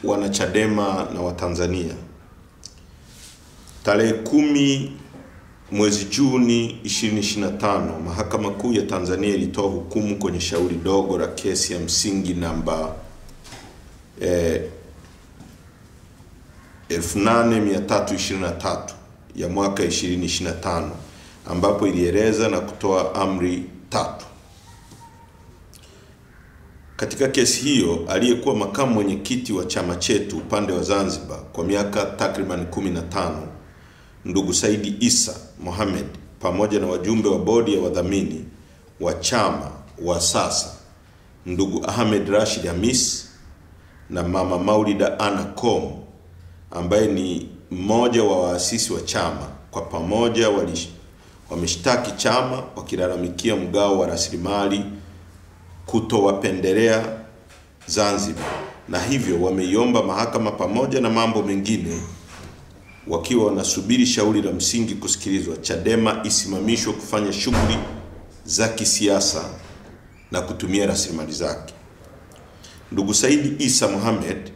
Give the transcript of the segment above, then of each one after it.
wanachadema na Watanzania. Tarehe 10 mwezi Juni 2025, Mahakama Kuu ya Tanzania ilitoa hukumu kwenye shauri dogo la kesi ya msingi namba 8323 ya mwaka 2025, ambapo ilieleza na kutoa amri 3. Katika kesi hiyo, aliyekuwa makamu mwenyekiti wa chama chetu upande wa Zanzibar kwa miaka takriban 15, ndugu Saidi Isa Mohamed, pamoja na wajumbe wa bodi ya wadhamini wa chama wa sasa, ndugu Ahmed Rashid Hamis na mama Maulida Ana Kom, ambaye ni mmoja wa waasisi wa chama, kwa pamoja wameshtaki chama wakilalamikia mgao wa rasilimali kutowapendelea Zanzibar, na hivyo wameiomba mahakama pamoja na mambo mengine, wakiwa wanasubiri shauri la msingi kusikilizwa, Chadema isimamishwe kufanya shughuli za kisiasa na kutumia rasilimali zake. Ndugu Saidi Isa Mohamed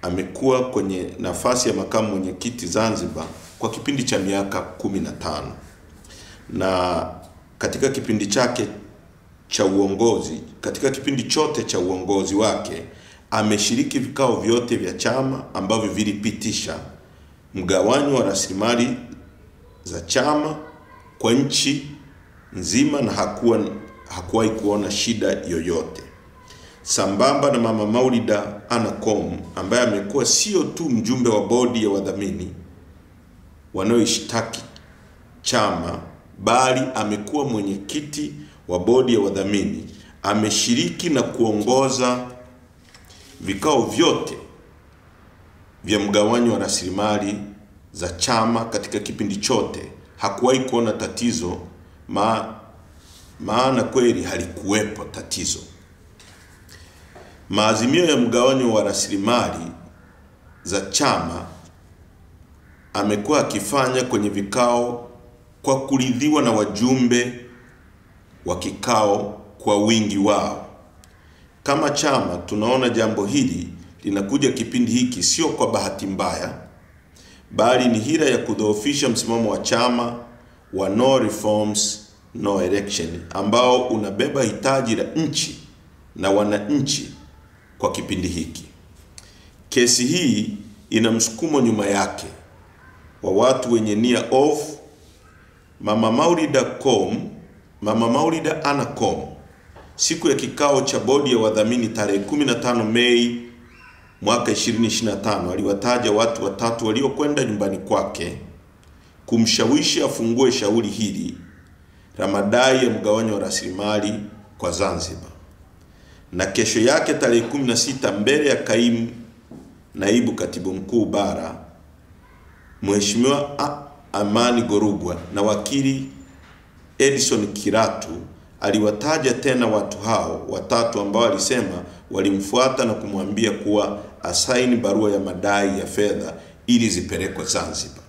amekuwa kwenye nafasi ya makamu mwenyekiti Zanzibar kwa kipindi cha miaka 15, na katika kipindi chote cha uongozi wake ameshiriki vikao vyote vya chama ambavyo vilipitisha mgawanyo wa rasilimali za chama kwa nchi nzima, na hakuwahi kuona shida yoyote. Sambamba na mama Maulida Ana Kom, ambaye amekuwa sio tu mjumbe wa bodi ya wadhamini wanaoishtaki chama, bali amekuwa mwenyekiti wa bodi ya wadhamini, ameshiriki na kuongoza vikao vyote vya mgawanyo wa rasilimali za chama katika kipindi chote. Hakuwahi kuona tatizo, maana kweli halikuwepo tatizo. Maazimio ya mgawanyo wa rasilimali za chama amekuwa akifanya kwenye vikao kwa kuridhiwa na wajumbe wa kikao kwa wingi wao. Kama chama tunaona jambo hili linakuja kipindi hiki sio kwa bahati mbaya, bali ni hila ya kudhoofisha msimamo wa chama wa no reforms no election, ambao unabeba hitaji la nchi na wananchi kwa kipindi hiki. Kesi hii ina msukumo nyuma yake wa watu wenye nia off. Mama Maulida Ana Kom, siku ya kikao cha bodi ya wadhamini tarehe 15 Mei mwaka 2025, aliwataja watu 3 waliokwenda nyumbani kwake kumshawishi afungue shauri hili la madai ya mgawanyo wa rasilimali kwa Zanzibar. Na kesho yake tarehe 16, mbele ya kaimu naibu katibu mkuu bara Mheshimiwa Amani Gorugwa na wakili Edison Kiratu, aliwataja tena watu hao 3 ambao alisema walimfuata na kumwambia kuwa asaini barua ya madai ya fedha ili zipelekwe Zanzibar.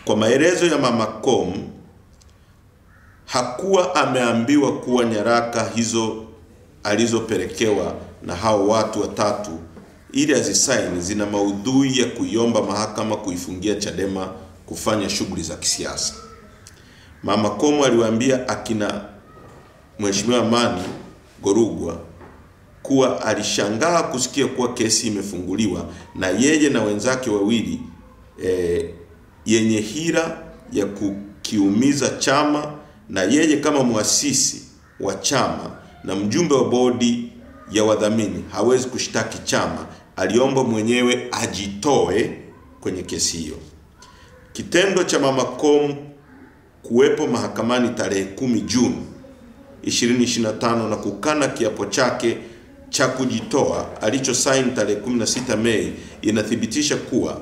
Kwa maelezo ya mama Kom, hakuwa ameambiwa kuwa nyaraka hizo alizopelekewa na hao watu 3 ili azisaini zina maudhui ya kuiomba mahakama kuifungia Chadema kufanya shughuli za kisiasa. Mama Kom aliwaambia akina Mheshimiwa Amani Gorugwa kuwa alishangaa kusikia kuwa kesi imefunguliwa na yeye na wenzake wawili yenye hila ya kukiumiza chama, na yeye kama muasisi wa chama na mjumbe wa bodi ya wadhamini hawezi kushtaki chama. Aliomba mwenyewe ajitoe kwenye kesi hiyo. Kitendo cha mama Kom kuwepo mahakamani tarehe 10 Juni 2025 na kukana kiapo chake cha kujitoa alichosaini tarehe 16 Mei inathibitisha kuwa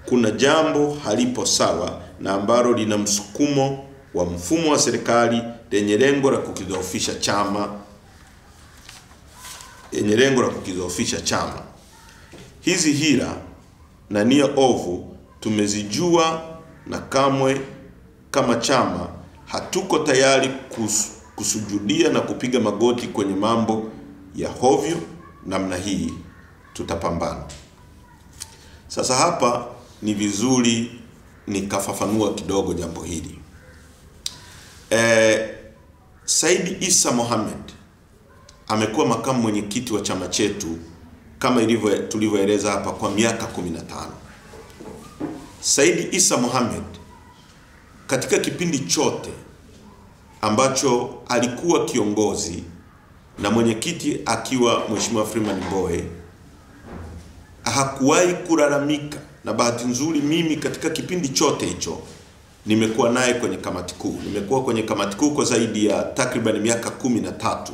kuna jambo halipo sawa na ambalo lina msukumo wa mfumo wa serikali lenye lengo la kukidhoofisha chama. Hizi hila na nia ovu tumezijua, na kamwe kama chama hatuko tayari kusujudia na kupiga magoti kwenye mambo ya hovyo namna hii. tutapambana. Sasa hapa ni vizuri nikafafanua kidogo jambo hili. Said Issa Mohamed amekuwa makamu mwenyekiti wa chama chetu kama tulivyoeleza hapa kwa miaka 15. Said Issa Mohamed katika kipindi chote ambacho alikuwa kiongozi na mwenyekiti akiwa Mheshimiwa Freeman Mbowe hakuwahi kulalamika, na bahati nzuri mimi katika kipindi chote hicho nimekuwa naye kwenye kamati kuu. Nimekuwa kwenye kamati kuu kwa zaidi ya takriban miaka 13.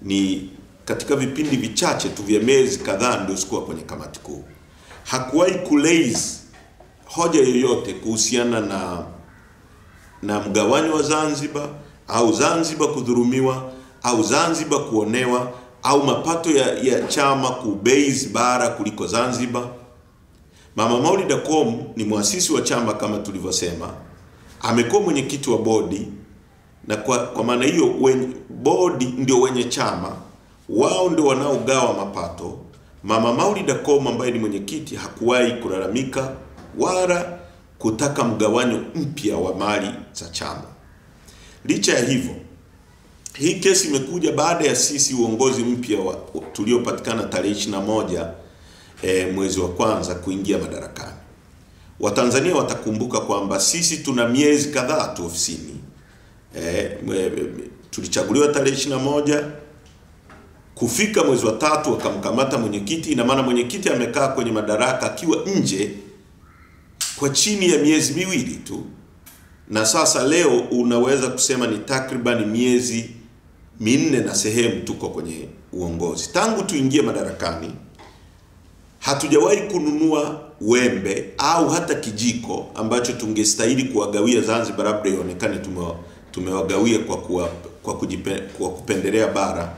Ni katika vipindi vichache tu vya miezi kadhaa ndio sikuwa kwenye kamati kuu. Hakuwahi kuraise hoja yoyote kuhusiana na mgawanyo wa Zanzibar au Zanzibar kudhulumiwa au Zanzibar kuonewa au mapato ya chama kubase bara kuliko Zanzibar. Mama Maulida Komu ni muasisi wa chama kama tulivyosema. Amekuwa mwenyekiti wa bodi, na kwa maana hiyo bodi ndio wenye chama, wao ndio wanaogawa mapato. Mama Maulida Komu ambaye ni mwenyekiti hakuwahi kulalamika wala kutaka mgawanyo mpya wa mali za chama. Licha ya hivyo, hii kesi imekuja baada ya sisi uongozi mpya tuliopatikana tarehe 21 mwezi wa kwanza kuingia madarakani. Watanzania watakumbuka kwamba sisi tuna miezi kadhaa tu ofisini. Tulichaguliwa tarehe 21, kufika mwezi wa 3 wakamkamata mwenyekiti. Ina maana mwenyekiti amekaa kwenye madaraka akiwa nje kwa chini ya miezi miwili tu, na sasa leo unaweza kusema ni takriban miezi 4 na sehemu tuko kwenye uongozi. Tangu tuingie madarakani hatujawahi kununua wembe au hata kijiko ambacho tungestahili kuwagawia Zanzibar, labda ionekane tumewagawia kwa kupendelea bara.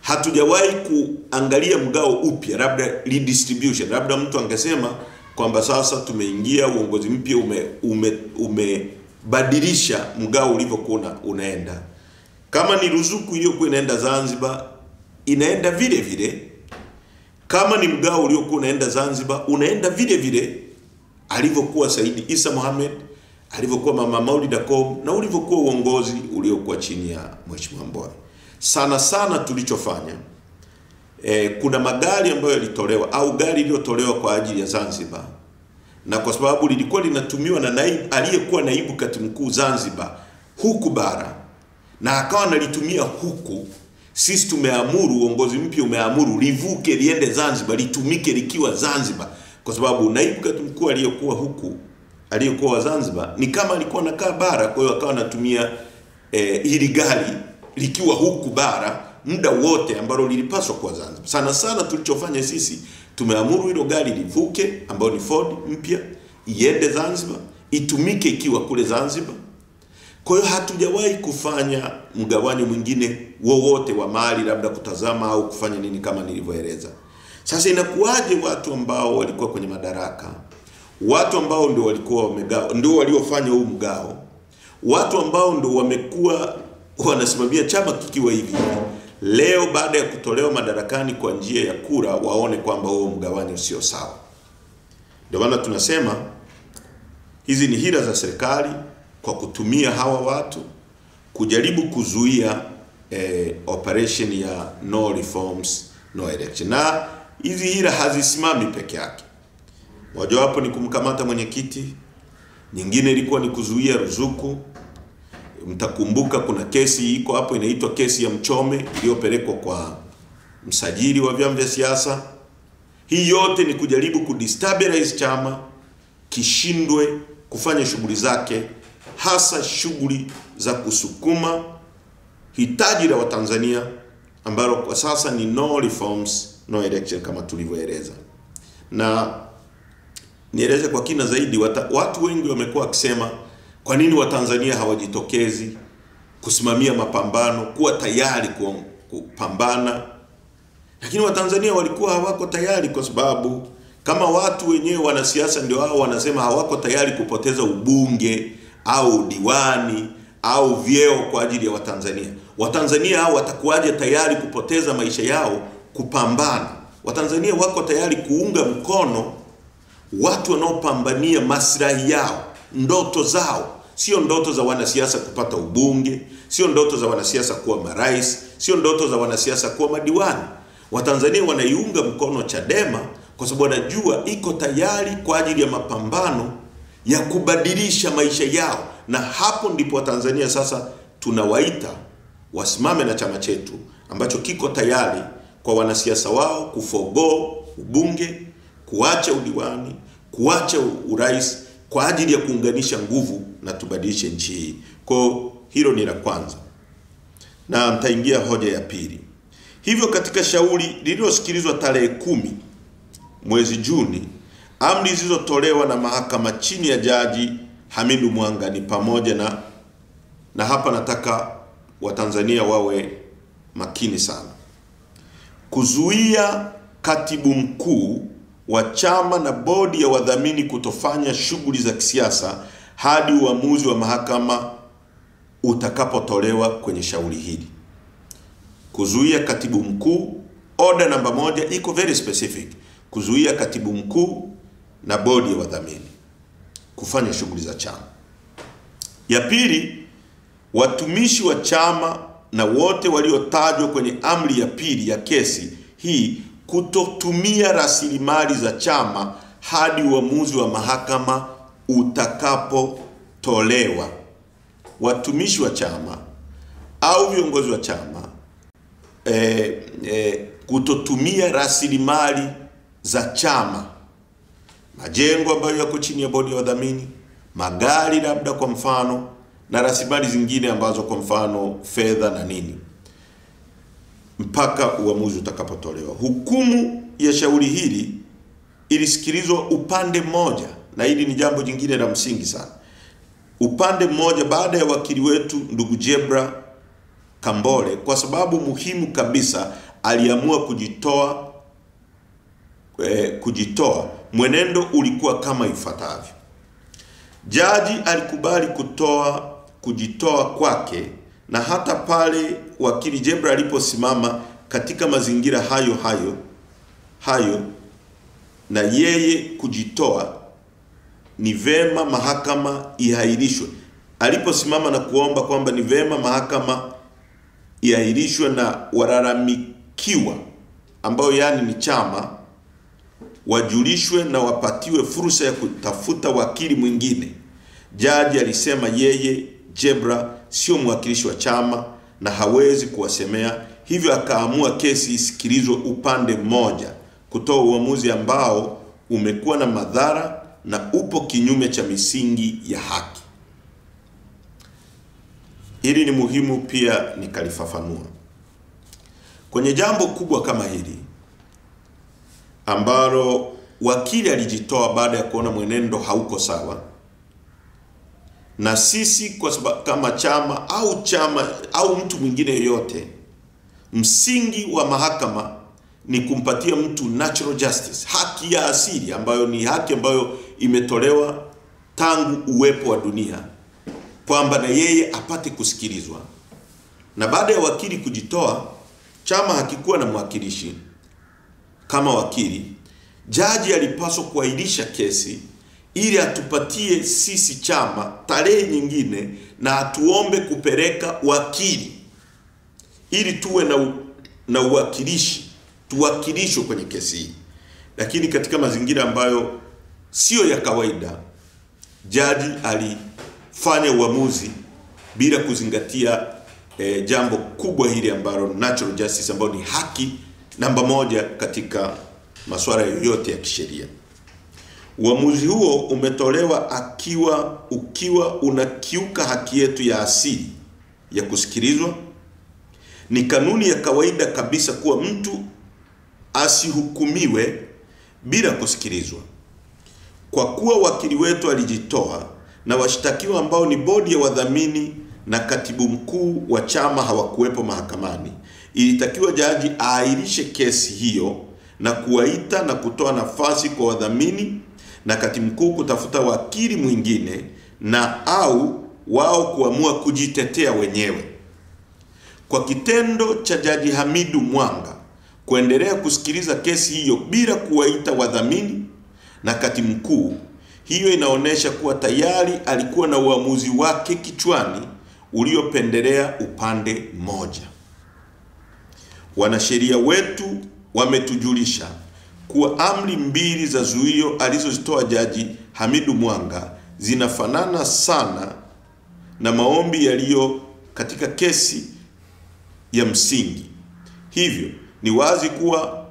Hatujawahi kuangalia mgao upya, labda redistribution, labda mtu angesema kwamba sasa tumeingia uongozi mpya umebadilisha mgao ulivyokuwa unaenda. Kama ni ruzuku iliyokuwa inaenda Zanzibar inaenda vile vile. Kama ni mgao uliokuwa unaenda Zanzibar unaenda vile vile alivyokuwa Said Issa Mohamed, alivyokuwa Mama Maulida Komu na ulivyokuwa uongozi uliokuwa chini ya Mheshimiwa Mbowe. Sana tulichofanya, kuna magari ambayo yalitolewa au gari iliyotolewa kwa ajili ya Zanzibar, na kwa sababu lilikuwa linatumiwa na aliyekuwa naibu katibu mkuu Zanzibar huku bara na akawa analitumia huku, sisi tumeamuru, uongozi mpya umeamuru livuke liende Zanzibar, litumike likiwa Zanzibar, kwa sababu naibu katibu mkuu aliyekuwa huku, aliyekuwa Zanzibar ni kama alikuwa anakaa bara. Kwa hiyo akawa anatumia hili gari likiwa huku bara muda wote ambalo lilipaswa kwa Zanzibar. Sana tulichofanya sisi, tumeamuru hilo gari livuke, ambao ni Ford mpya, iende Zanzibar, itumike ikiwa kule Zanzibar. Kwa hiyo hatujawahi kufanya mgawanyo mwingine wowote wa mali, labda kutazama au kufanya nini kama nilivyoeleza. Sasa inakuwaje watu ambao walikuwa kwenye madaraka, watu ambao ndio walikuwa wamegao, ndio waliofanya huu mgao, watu ambao ndio wamekuwa wanasimamia chama kikiwa hivi, leo baada ya kutolewa madarakani kwa njia ya kura waone kwamba huo mgawanyo sio sawa? Ndio maana tunasema hizi ni hila za serikali kwa kutumia hawa watu kujaribu kuzuia operation ya no reforms no election. Na hizi hila hazisimami peke yake. Mojawapo ni kumkamata mwenyekiti, nyingine ilikuwa ni kuzuia ruzuku. Mtakumbuka kuna kesi iko hapo inaitwa kesi ya Mchome iliyopelekwa kwa msajili wa vyama vya siasa. Hii yote ni kujaribu kudestabilize chama kishindwe kufanya shughuli zake, hasa shughuli za kusukuma hitaji la Watanzania ambalo kwa sasa ni no reforms no election kama tulivyoeleza. Na nieleze kwa kina zaidi, watu wengi wamekuwa wakisema kwa nini Watanzania hawajitokezi kusimamia mapambano, kuwa tayari kupambana. Lakini Watanzania walikuwa hawako tayari, kwa sababu kama watu wenyewe wanasiasa ndio hao wanasema hawako tayari kupoteza ubunge au diwani au vyeo kwa ajili ya Watanzania. Watanzania hao watakuwaje tayari kupoteza maisha yao kupambana Watanzania wako tayari kuunga mkono watu wanaopambania maslahi yao, ndoto zao. Sio ndoto za wanasiasa kupata ubunge, sio ndoto za wanasiasa kuwa marais, sio ndoto za wanasiasa kuwa madiwani. Watanzania wanaiunga mkono Chadema kwa sababu wanajua iko tayari kwa ajili ya mapambano ya kubadilisha maisha yao. Na hapo ndipo Watanzania sasa tunawaita wasimame na chama chetu ambacho kiko tayari kwa wanasiasa wao kuforgo ubunge, kuacha udiwani, kuacha urais kwa ajili ya kuunganisha nguvu na tubadilishe nchi hii. Kwa hilo ni la kwanza. Na nitaingia hoja ya pili. Hivyo katika shauri lililosikilizwa tarehe 10 mwezi Juni, amri zilizotolewa na mahakama chini ya Jaji Hamidu Mwanga ni pamoja na hapa nataka Watanzania wawe makini sana. Kuzuia katibu mkuu wa chama na bodi ya wadhamini kutofanya shughuli za kisiasa hadi uamuzi wa mahakama utakapotolewa kwenye shauri hili. Kuzuia katibu mkuu, order namba 1 iko very specific. Kuzuia katibu mkuu na bodi ya wadhamini kufanya shughuli za chama. Ya pili, watumishi wa chama na wote waliotajwa kwenye amri ya pili ya kesi hii kutotumia rasilimali za chama hadi uamuzi wa mahakama utakapotolewa. Watumishi wa chama au viongozi wa chama kutotumia rasilimali za chama, majengo ambayo yako chini ya bodi ya wadhamini, magari labda kwa mfano, na rasilimali zingine ambazo kwa mfano fedha na nini, mpaka uamuzi utakapotolewa. Hukumu ya shauri hili ilisikilizwa upande mmoja, na hili ni jambo jingine la msingi sana. Upande mmoja baada ya wakili wetu ndugu Jebra Kambole, kwa sababu muhimu kabisa, aliamua kujitoa. Mwenendo ulikuwa kama ifuatavyo. Jaji alikubali kujitoa kwake, na hata pale wakili Jebra aliposimama katika mazingira hayo na yeye kujitoa, ni vema mahakama ihairishwe. Aliposimama na kuomba kwamba ni vema mahakama ihairishwe na walalamikiwa ambao yani ni chama wajulishwe na wapatiwe fursa ya kutafuta wakili mwingine, jaji alisema yeye Jebra sio mwakilishi wa chama na hawezi kuwasemea, hivyo akaamua kesi isikilizwe upande mmoja, kutoa uamuzi ambao umekuwa na madhara na upo kinyume cha misingi ya haki. Hili ni muhimu pia nikalifafanua. Kwenye jambo kubwa kama hili ambalo wakili alijitoa baada ya kuona mwenendo hauko sawa, na sisi kwa sababu kama chama au mtu mwingine yoyote, msingi wa mahakama ni kumpatia mtu natural justice, haki ya asili, ambayo ni haki ambayo imetolewa tangu uwepo wa dunia, kwamba na yeye apate kusikilizwa. Na baada ya wakili kujitoa, chama hakikuwa na mwakilishi kama wakili, jaji alipaswa kuahirisha kesi ili atupatie sisi chama tarehe nyingine na atuombe kupeleka wakili ili tuwe na uwakilishi, tuwakilishwe kwenye kesi hii. Lakini katika mazingira ambayo sio ya kawaida, jaji alifanya uamuzi bila kuzingatia jambo kubwa hili ambalo natural justice, ambayo ni haki namba 1 katika masuala yoyote ya kisheria. Uamuzi huo umetolewa ukiwa unakiuka haki yetu ya asili ya kusikilizwa. Ni kanuni ya kawaida kabisa kuwa mtu asihukumiwe bila kusikilizwa. Kwa kuwa wakili wetu alijitoa na washtakiwa ambao ni bodi ya wadhamini na katibu mkuu wa chama hawakuwepo mahakamani, ilitakiwa jaji aahirishe kesi hiyo na kuwaita na kutoa nafasi kwa wadhamini na katibu mkuu kutafuta wakili mwingine na au wao kuamua kujitetea wenyewe. Kwa kitendo cha Jaji Hamidu Mwanga kuendelea kusikiliza kesi hiyo bila kuwaita wadhamini na katibu mkuu, hiyo inaonyesha kuwa tayari alikuwa na uamuzi wake kichwani uliopendelea upande mmoja. Wanasheria wetu wametujulisha kuwa amri mbili za zuio alizozitoa Jaji Hamidu Mwanga zinafanana sana na maombi yaliyo katika kesi ya msingi. Hivyo ni wazi kuwa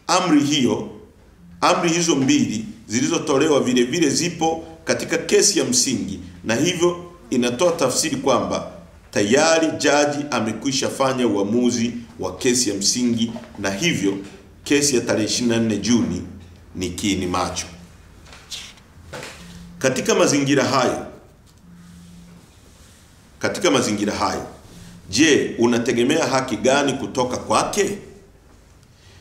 amri hizo mbili zilizotolewa vile vile zipo katika kesi ya msingi, na hivyo inatoa tafsiri kwamba tayari jaji amekwisha fanya uamuzi wa kesi ya msingi, na hivyo kesi ya tarehe 24 Juni ni kiini macho. Katika mazingira hayo, je, unategemea haki gani kutoka kwake?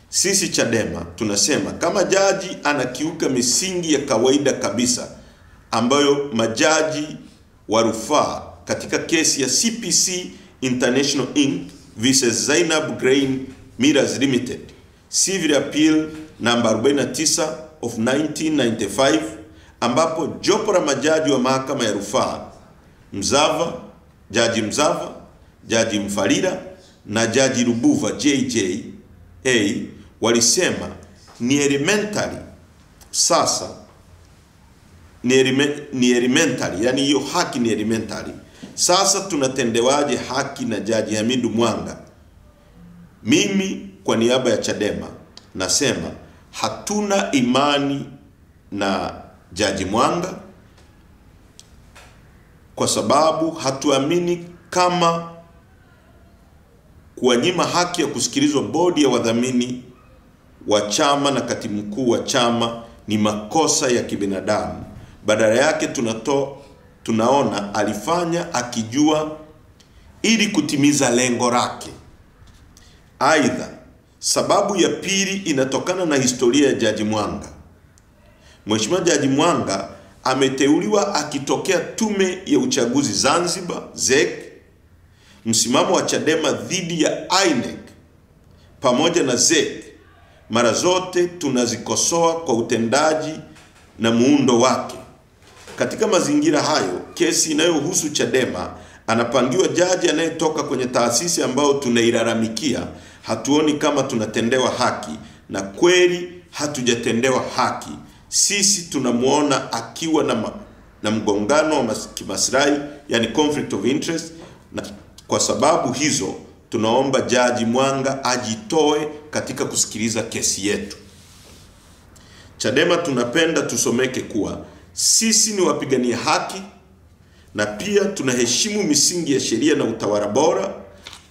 Sisi Chadema tunasema kama jaji anakiuka misingi ya kawaida kabisa ambayo majaji wa rufaa katika kesi ya CPC International Inc. vs. Zainab Grain Millers Limited, Civil Appeal number 49 of 1995, ambapo jopo la majaji wa mahakama ya rufaa Jaji Mzava, Jaji Mfarira na Jaji Lubuva JJA walisema ni elementary. Sasa ni elementary, yani hiyo haki ni elementary. Sasa tunatendewaje haki na Jaji Hamidu Mwanga? Mimi kwa niaba ya Chadema nasema hatuna imani na Jaji Mwanga kwa sababu hatuamini kama kuwanyima haki ya kusikilizwa bodi ya wadhamini wa chama na katibu mkuu wa chama ni makosa ya kibinadamu. Badala yake tunaona alifanya akijua ili kutimiza lengo lake. Aidha, sababu ya pili inatokana na historia ya Jaji Mwanga. Mheshimiwa Jaji Mwanga ameteuliwa akitokea Tume ya Uchaguzi Zanzibar ZEC. Msimamo wa Chadema dhidi ya INEC pamoja na ZEC mara zote tunazikosoa kwa utendaji na muundo wake. Katika mazingira hayo, kesi inayohusu Chadema anapangiwa jaji anayetoka kwenye taasisi ambayo tunailalamikia. Hatuoni kama tunatendewa haki, na kweli hatujatendewa haki. Sisi tunamuona akiwa na mgongano wa kimaslahi, yani conflict of interest, na kwa sababu hizo tunaomba Jaji Mwanga ajitoe katika kusikiliza kesi yetu. Chadema tunapenda tusomeke kuwa sisi ni wapigania haki na pia tunaheshimu misingi ya sheria na utawala bora.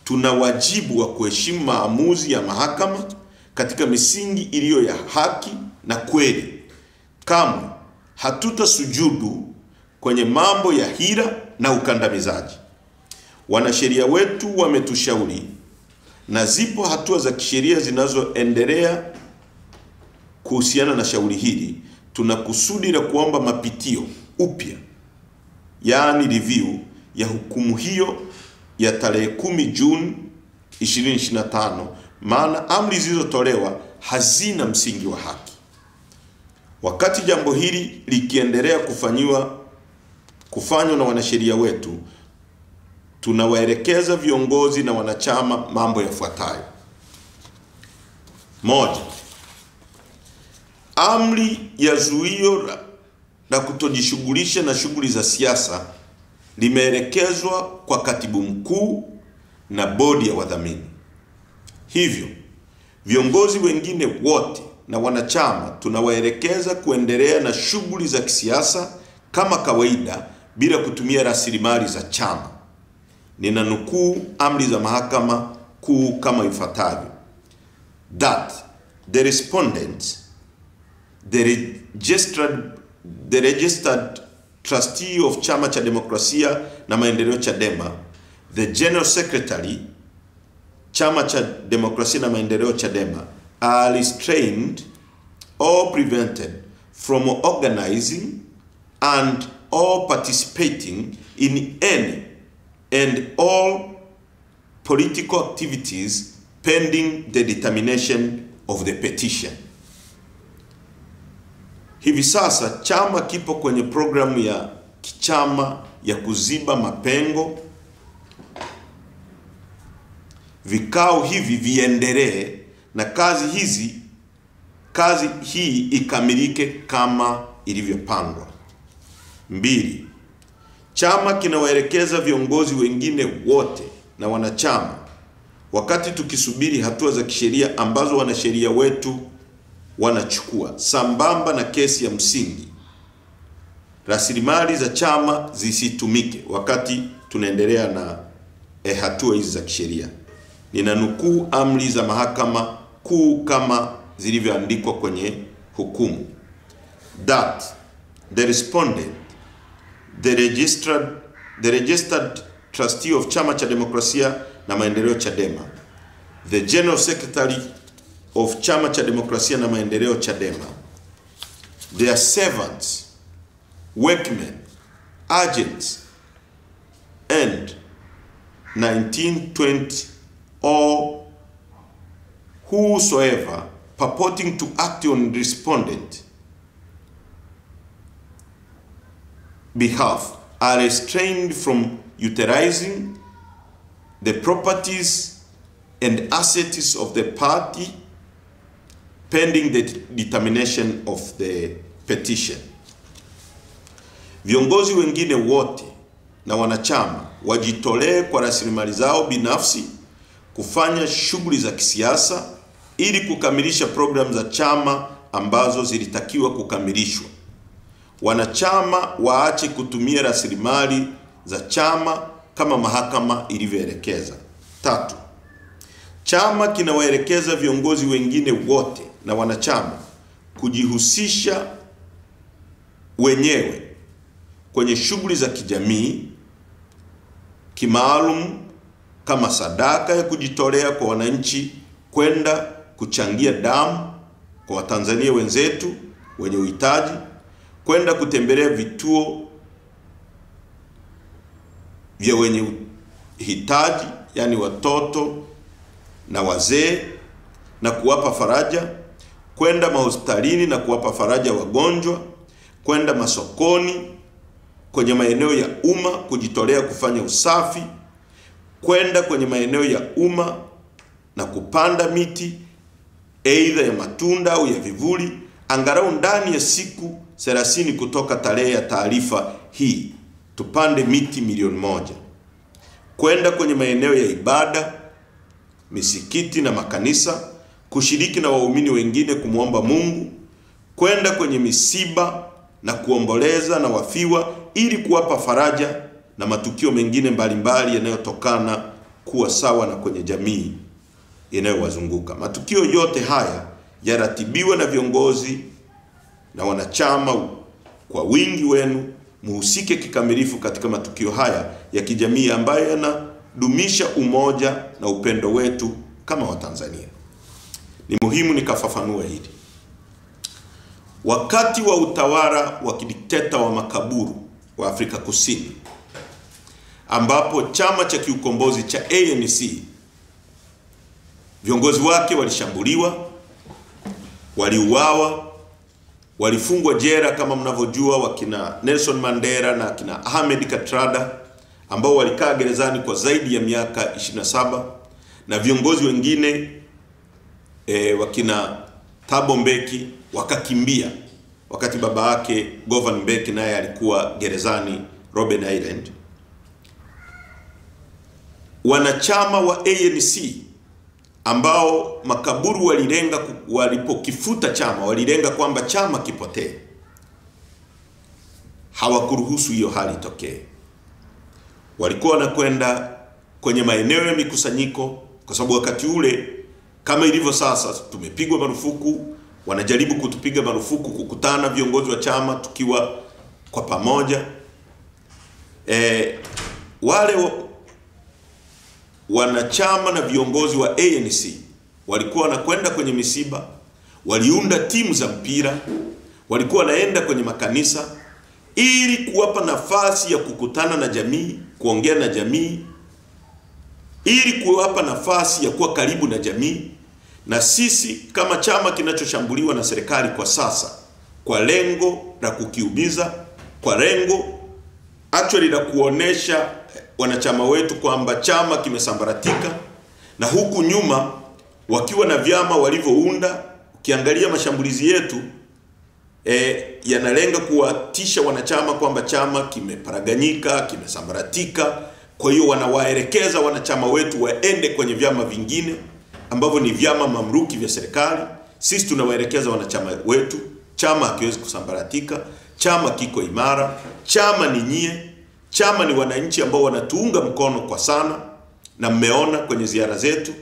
Tuna wajibu wa kuheshimu maamuzi ya mahakama katika misingi iliyo ya haki na kweli. Kamwe hatutasujudu kwenye mambo ya hila na ukandamizaji. Wanasheria wetu wametushauri na zipo hatua za kisheria zinazoendelea kuhusiana na shauri hili. Tuna kusudi la kuomba mapitio upya, yani review ya hukumu hiyo ya tarehe 10 Juni 2025, maana amri zilizotolewa hazina msingi wa haki. Wakati jambo hili likiendelea kufanywa na wanasheria wetu, tunawaelekeza viongozi na wanachama mambo yafuatayo. Moja, amri ya zuio la kutojishughulisha na shughuli za siasa limeelekezwa kwa katibu mkuu na bodi ya wadhamini. Hivyo, viongozi wengine wote na wanachama tunawaelekeza kuendelea na shughuli za kisiasa kama kawaida bila kutumia rasilimali za chama. Ninanukuu amri za mahakama kuu kama ifuatavyo: that the respondent, the registered trustee of Chama cha Demokrasia na Maendeleo Chadema, the general secretary Chama cha Demokrasia na Maendeleo Chadema, are restrained or prevented from organizing and or participating in any and all political activities pending the determination of the petition. Hivi sasa chama kipo kwenye programu ya kichama ya kuziba mapengo. Vikao hivi viendelee na kazi hii ikamilike kama ilivyopangwa. 2. Chama kinawaelekeza viongozi wengine wote na wanachama, wakati tukisubiri hatua za kisheria ambazo wanasheria wetu wanachukua sambamba na kesi ya msingi, rasilimali za chama zisitumike wakati tunaendelea na hatua hizi za kisheria. Ninanukuu amri za mahakama kuu kama zilivyoandikwa kwenye hukumu. That the respondent, the registered trustee of Chama cha Demokrasia na Maendeleo Chadema, the General Secretary of Chama cha Demokrasia na Maendeleo Chadema, their servants, workmen, agents, and 1920 or whosoever purporting to act on respondent behalf are restrained from utilizing the properties and assets of the party pending the determination of the petition. Viongozi wengine wote na wanachama wajitolee kwa rasilimali zao binafsi kufanya shughuli za kisiasa ili kukamilisha programu za chama ambazo zilitakiwa kukamilishwa. Wanachama waache kutumia rasilimali za chama kama mahakama ilivyoelekeza. 3. Chama kinawaelekeza viongozi wengine wote na wanachama kujihusisha wenyewe kwenye shughuli za kijamii kimaalum kama sadaka ya kujitolea kwa wananchi, kwenda kuchangia damu kwa Watanzania wenzetu wenye uhitaji, kwenda kutembelea vituo vya wenye uhitaji, yani watoto na wazee, na kuwapa faraja, kwenda mahospitalini na kuwapa faraja wagonjwa, kwenda masokoni, kwenye maeneo ya umma kujitolea kufanya usafi, kwenda kwenye maeneo ya umma na kupanda miti aidha ya matunda au ya vivuli angalau ndani ya siku 30 kutoka tarehe ya taarifa hii. Tupande miti 1,000,000. Kwenda kwenye maeneo ya ibada, misikiti na makanisa, kushiriki na waumini wengine kumuomba Mungu, kwenda kwenye misiba na kuomboleza na wafiwa ili kuwapa faraja na matukio mengine mbalimbali yanayotokana kuwa sawa na kwenye jamii inayowazunguka. Matukio yote haya yaratibiwa na viongozi na wanachama. Kwa wingi wenu muhusike kikamilifu katika matukio haya ya kijamii ambayo yanadumisha umoja na upendo wetu kama Watanzania. Ni muhimu nikafafanua hili. Wakati wa utawala wa kidikteta wa makaburu wa Afrika Kusini, ambapo chama cha kiukombozi cha ANC viongozi wake walishambuliwa, waliuawa, walifungwa jela kama mnavyojua, wakina Nelson Mandela na kina Ahmed Kathrada ambao walikaa gerezani kwa zaidi ya miaka 27, na viongozi wengine wakina Thabo Mbeki wakakimbia wakati baba yake Govan Mbeki naye alikuwa gerezani Robben Island. Wanachama wa ANC ambao makaburu walilenga, walipokifuta chama walilenga kwamba chama kipotee, hawakuruhusu hiyo hali itokee. Walikuwa wanakwenda kwenye maeneo ya mikusanyiko, kwa sababu wakati ule kama ilivyo sasa tumepigwa marufuku, wanajaribu kutupiga marufuku kukutana viongozi wa chama tukiwa kwa pamoja. Wale wanachama na viongozi wa ANC walikuwa wanakwenda kwenye misiba, waliunda timu za mpira, walikuwa wanaenda kwenye makanisa ili kuwapa nafasi ya kukutana na jamii, kuongea na jamii, ili kuwapa nafasi ya kuwa karibu na jamii, na sisi kama chama kinachoshambuliwa na serikali kwa sasa kwa lengo la kukiumiza, kwa lengo actually la kuonesha wanachama wetu kwamba chama kimesambaratika, na huku nyuma wakiwa na vyama walivyounda. Ukiangalia mashambulizi yetu yanalenga kuwatisha wanachama kwamba chama kimeparaganyika, kimesambaratika. Kwa hiyo wanawaelekeza wanachama wetu waende kwenye vyama vingine ambavyo ni vyama mamluki vya serikali. Sisi tunawaelekeza wanachama wetu, chama hakiwezi kusambaratika, chama kiko imara, chama ni nyie, chama ni wananchi ambao wanatuunga mkono kwa sana, na mmeona kwenye ziara zetu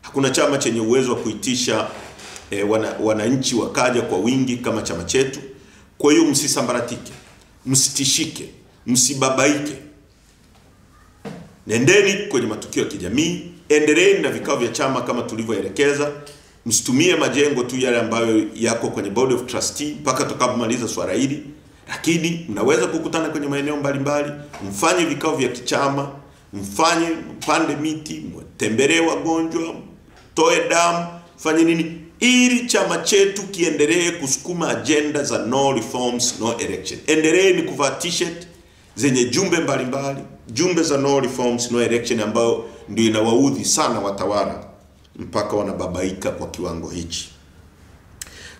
hakuna chama chenye uwezo wa kuitisha wananchi wakaja kwa wingi kama chama chetu. Kwa hiyo msisambaratike, msitishike, msibabaike. Nendeni kwenye matukio ya kijamii, endeleeni na vikao vya chama kama tulivyoelekeza. Msitumie majengo tu yale ambayo yako kwenye board of trustee mpaka tutakapomaliza swala hili, lakini mnaweza kukutana kwenye maeneo mbalimbali, mfanye vikao vya kichama, mpande miti, mtembelee wagonjwa, toe damu, fanye nini ili chama chetu kiendelee kusukuma agenda za no reforms no election. Endeleeni kuvaa t-shirt zenye jumbe mbalimbali, jumbe za no reforms no election, ambayo ndio inawaudhi sana watawala mpaka wanababaika kwa kiwango hichi.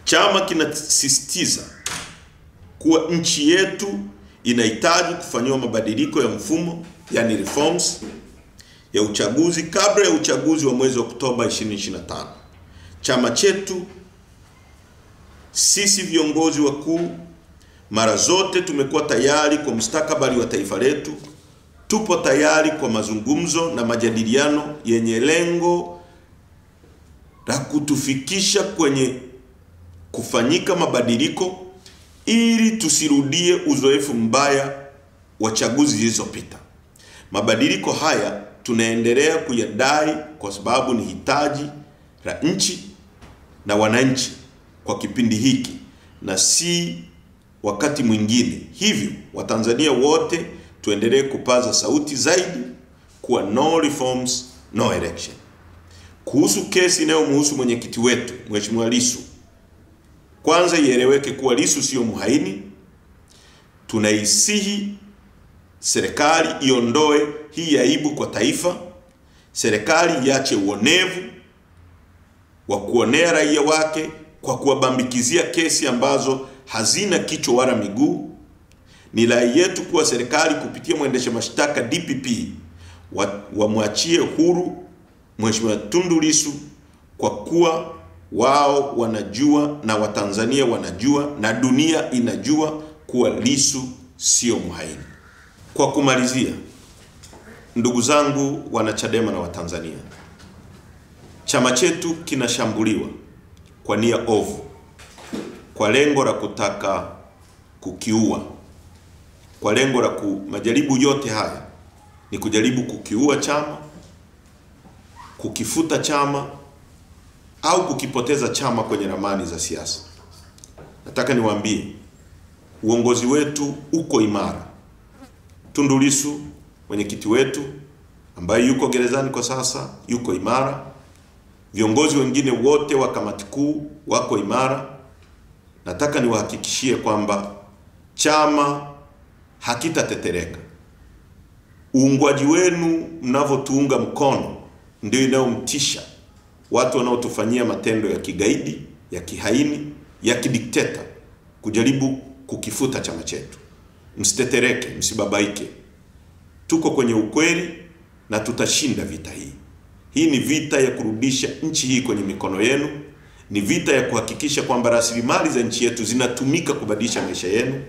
Chama kinasisitiza kuwa nchi yetu inahitaji kufanyiwa mabadiliko ya mfumo, yani reforms ya uchaguzi kabla ya uchaguzi wa mwezi Oktoba 2025. Chama chetu, sisi viongozi wakuu, mara zote tumekuwa tayari kwa mustakabali wa taifa letu. Tupo tayari kwa mazungumzo na majadiliano yenye lengo la kutufikisha kwenye kufanyika mabadiliko ili tusirudie uzoefu mbaya wa chaguzi zilizopita. Mabadiliko haya tunaendelea kuyadai kwa sababu ni hitaji la nchi na wananchi kwa kipindi hiki na si wakati mwingine. Hivyo Watanzania wote tuendelee kupaza sauti zaidi kuwa no reforms no election. Kuhusu kesi inayomhusu mwenyekiti wetu Mheshimiwa Lissu, kwanza ieleweke kuwa Lissu sio mhaini. Tunaisihi serikali iondoe hii aibu kwa taifa. Serikali iache uonevu wa kuonea raia wake kwa kuwabambikizia kesi ambazo hazina kichwa wala miguu. Ni rai yetu kuwa serikali kupitia mwendesha mashtaka DPP wamwachie huru Mheshimiwa Tundu Lissu, kwa kuwa wao wanajua na Watanzania wanajua na dunia inajua kuwa Lissu sio mhaini. Kwa kumalizia, ndugu zangu wanachadema na Watanzania, chama chetu kinashambuliwa kwa nia ovu, kwa lengo la kutaka kukiua, kwa lengo la majaribu yote haya ni kujaribu kukiua chama, kukifuta chama au kukipoteza chama kwenye ramani za siasa. Nataka niwaambie uongozi wetu uko imara. Tundu Lissu mwenyekiti wetu ambaye yuko gerezani kwa sasa yuko imara. Viongozi wengine wote wa kamati kuu wako imara. Nataka niwahakikishie kwamba chama hakitatetereka. Uungwaji wenu mnavyotuunga mkono ndio inayomtisha watu wanaotufanyia matendo ya kigaidi, ya kihaini, ya kidikteta kujaribu kukifuta chama chetu. Msitetereke, msibabaike. Tuko kwenye ukweli na tutashinda vita hii. Hii ni vita ya kurudisha nchi hii kwenye mikono yenu. Ni vita ya kuhakikisha kwamba rasilimali za nchi yetu zinatumika kubadilisha maisha yenu.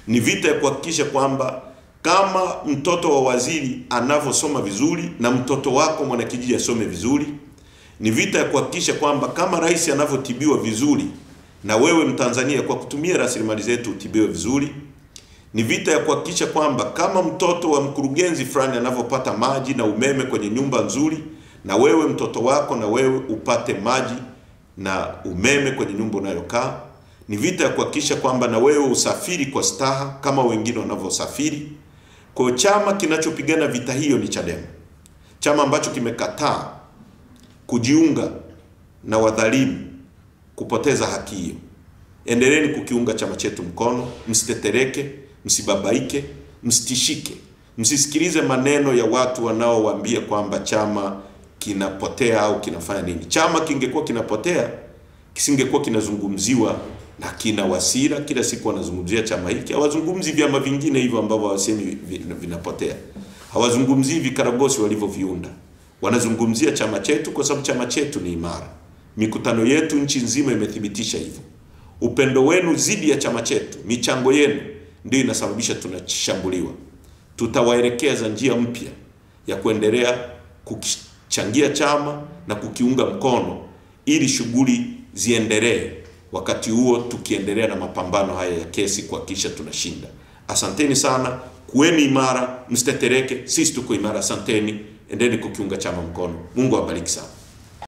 Ni vita ya kuhakikisha kwamba kama mtoto wa waziri anavyosoma vizuri na mtoto wako mwanakijiji asome vizuri. Ni vita ya kuhakikisha kwamba kama rais anavyotibiwa vizuri na wewe Mtanzania kwa kutumia rasilimali zetu utibiwe vizuri. Ni vita ya kuhakikisha kwamba kama mtoto wa mkurugenzi fulani anavyopata maji na umeme kwenye nyumba nzuri, na wewe mtoto wako na wewe upate maji na umeme kwenye nyumba unayokaa. Ni vita ya kuhakikisha kwamba na wewe usafiri kwa staha kama wengine wanavyosafiri. Kwa chama kinachopigana vita hiyo ni Chadema. chama ambacho kimekataa kujiunga na wadhalimu kupoteza haki hiyo. Endeleeni kukiunga chama chetu mkono, msitetereke, msibabaike, msitishike. Msisikilize maneno ya watu wanaowaambia kwamba chama kinapotea au kinafanya nini. Chama kingekuwa kinapotea, kisingekuwa kinazungumziwa na kina Wasira kila siku wanazungumzia chama hiki. Hawazungumzi vyama vingine hivyo ambavyo wasemi vinapotea. Hawazungumzi vikaragosi walivyoviunda. Wanazungumzia chama chetu kwa sababu chama chetu ni imara. Mikutano yetu nchi nzima imethibitisha hivyo. Upendo wenu zidi ya chama chetu, michango yenu ndio inasababisha tunashambuliwa. Tutawaelekeza njia mpya ya kuendelea kukichangia chama na kukiunga mkono ili shughuli ziendelee. Wakati huo tukiendelea na mapambano haya ya kesi kuhakikisha tunashinda. Asanteni sana, kuweni imara, msitetereke, sisi tuko imara. Asanteni, endeni kukiunga chama mkono. Mungu awabariki sana.